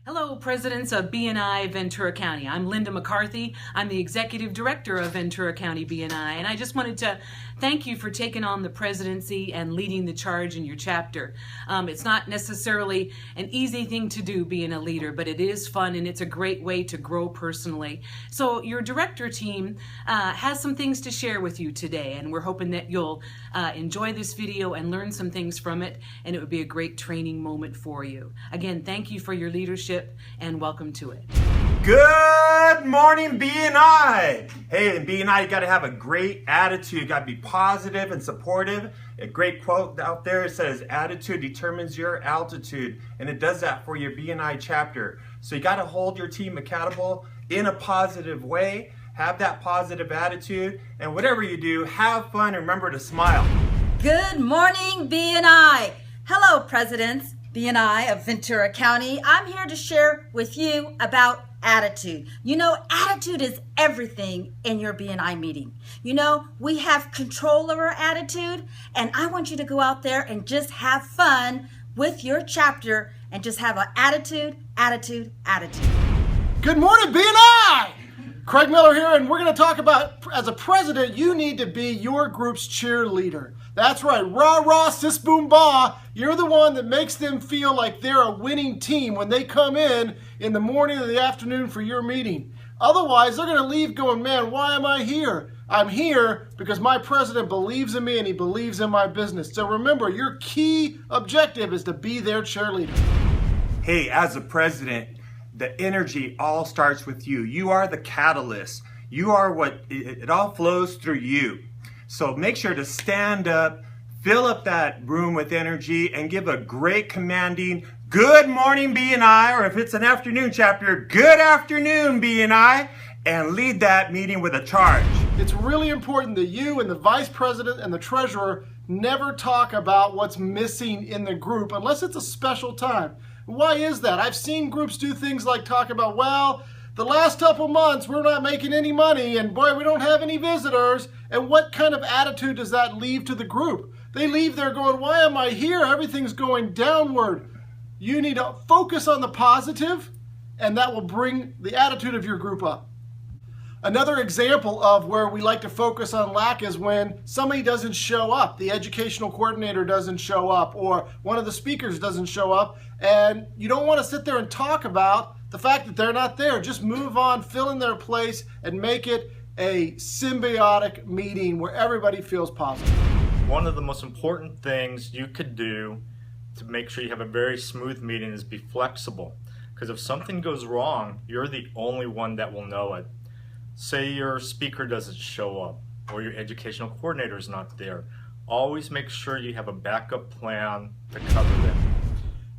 Hello, presidents of BNI Ventura County. I'm Linda McCarthy. I'm the Executive Director of Ventura County BNI, and I just wanted to thank you for taking on the presidency and leading the charge in your chapter. It's not necessarily an easy thing to do being a leader, but it is fun and it's a great way to grow personally. So your director team has some things to share with you today, and we're hoping that you'll enjoy this video and learn some things from it, and it would be a great training moment for you. Again, thank you for your leadership and welcome to it. Good morning, BNI. Hey, in BNI, you got to have a great attitude. You got to be positive and supportive. A great quote out there says, attitude determines your altitude, and it does that for your BNI chapter. So you got to hold your team accountable in a positive way. Have that positive attitude, and whatever you do, have fun and remember to smile. Good morning, BNI. Hello, presidents. BNI of Ventura County. I'm here to share with you about attitude. You know, attitude is everything in your BNI meeting. You know, we have control of our attitude, and I want you to go out there and just have fun with your chapter and just have an attitude. Good morning, BNI! Craig Miller here, and we're going to talk about, as a president, you need to be your group's cheerleader. That's right, rah, rah, sis, boom, bah. You're the one that makes them feel like they're a winning team when they come in the morning or the afternoon for your meeting. Otherwise, they're going to leave going, man, why am I here? I'm here because my president believes in me and he believes in my business. So remember, your key objective is to be their cheerleader. Hey, as a president, the energy all starts with you. You are the catalyst. You are what, it all flows through you. So make sure to stand up, fill up that room with energy, and give a great commanding, good morning BNI, or if it's an afternoon chapter, good afternoon BNI, and lead that meeting with a charge. It's really important that you and the vice president and the treasurer never talk about what's missing in the group unless it's a special time. Why is that? I've seen groups do things like talk about, well, the last couple months we're not making any money and boy, we don't have any visitors. And what kind of attitude does that leave to the group? They leave there going, why am I here? Everything's going downward. You need to focus on the positive, and that will bring the attitude of your group up. Another example of where we like to focus on lack is when somebody doesn't show up. The educational coordinator doesn't show up, or one of the speakers doesn't show up, and you don't want to sit there and talk about the fact that they're not there. Just move on, fill in their place, and make it a symbiotic meeting where everybody feels positive. One of the most important things you could do to make sure you have a very smooth meeting is be flexible. Because if something goes wrong, you're the only one that will know it. Say your speaker doesn't show up or your educational coordinator is not there. Always make sure you have a backup plan to cover them.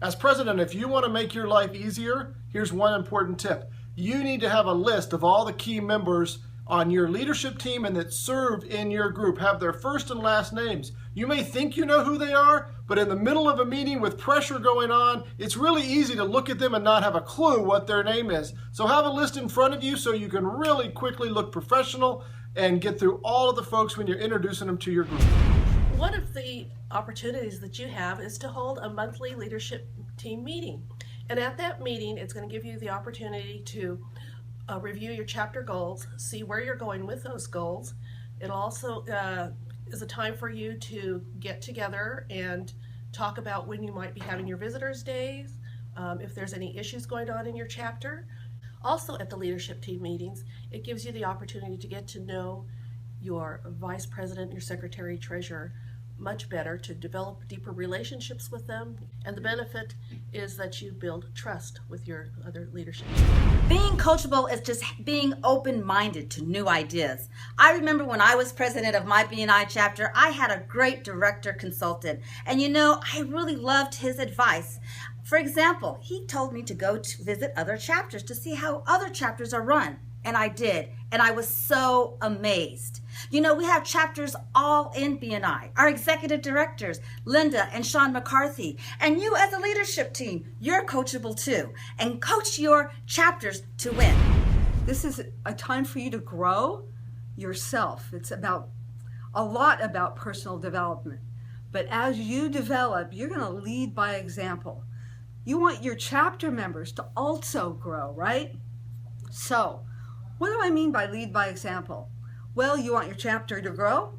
As president, if you want to make your life easier, here's one important tip. You need to have a list of all the key members on your leadership team and that served in your group. Have their first and last names. You may think you know who they are, but in the middle of a meeting with pressure going on, it's really easy to look at them and not have a clue what their name is. So have a list in front of you so you can really quickly look professional and get through all of the folks when you're introducing them to your group. One of the opportunities that you have is to hold a monthly leadership team meeting. And at that meeting, it's going to give you the opportunity to review your chapter goals, see where you're going with those goals. It also is a time for you to get together and talk about when you might be having your visitors days, if there's any issues going on in your chapter. Also at the leadership team meetings, it gives you the opportunity to get to know your vice president, your secretary, treasurer much better, to develop deeper relationships with them. And the benefit is that you build trust with your other leadership. Being coachable is just being open-minded to new ideas. I remember when I was president of my BNI chapter, I had a great director consultant. And you know, I really loved his advice. For example, he told me to go to visit other chapters to see how other chapters are run. And I did, and I was so amazed. You know, we have chapters all in BNI. Our executive directors, Linda and Sean McCarthy, and you as a leadership team, you're coachable too, and coach your chapters to win. This is a time for you to grow yourself. It's about a lot about personal development. But as you develop, you're going to lead by example. You want your chapter members to also grow, right? So, what do I mean by lead by example? Well, you want your chapter to grow?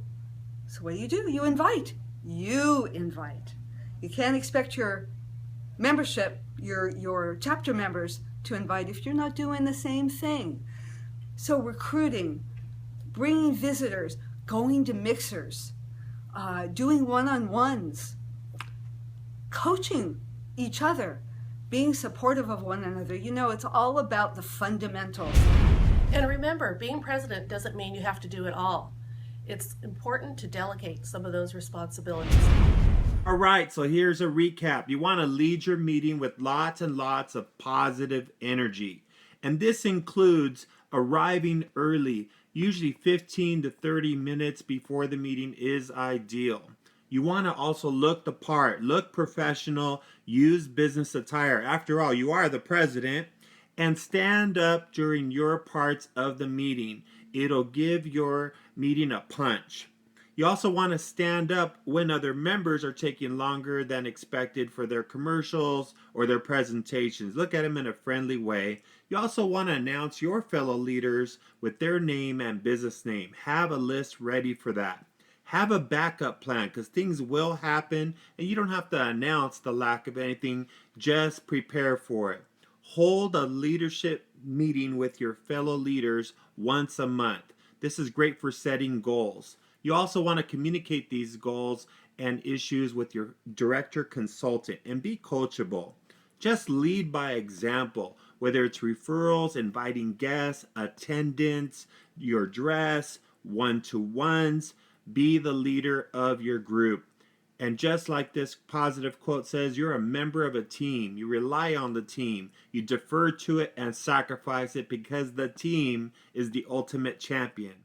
So what do? You invite. You invite. You can't expect your membership, your chapter members to invite if you're not doing the same thing. So recruiting, bringing visitors, going to mixers, doing one-on-ones, coaching each other, being supportive of one another. You know, it's all about the fundamentals. And remember, being president doesn't mean you have to do it all. It's important to delegate some of those responsibilities. All right, so here's a recap. You want to lead your meeting with lots and lots of positive energy. And this includes arriving early, usually 15 to 30 minutes before the meeting is ideal. You want to also look the part, look professional, use business attire. After all, you are the president. And stand up during your parts of the meeting. It'll give your meeting a punch. You also want to stand up when other members are taking longer than expected for their commercials or their presentations. Look at them in a friendly way. You also want to announce your fellow leaders with their name and business name. Have a list ready for that. Have a backup plan because things will happen and you don't have to announce the lack of anything. Just prepare for it. Hold a leadership meeting with your fellow leaders once a month. This is great for setting goals. You also want to communicate these goals and issues with your director consultant and be coachable. Just lead by example, whether it's referrals, inviting guests, attendance, your dress, one-to-ones. Be the leader of your group. And just like this positive quote says, you're a member of a team. You rely on the team. You defer to it and sacrifice it because the team is the ultimate champion.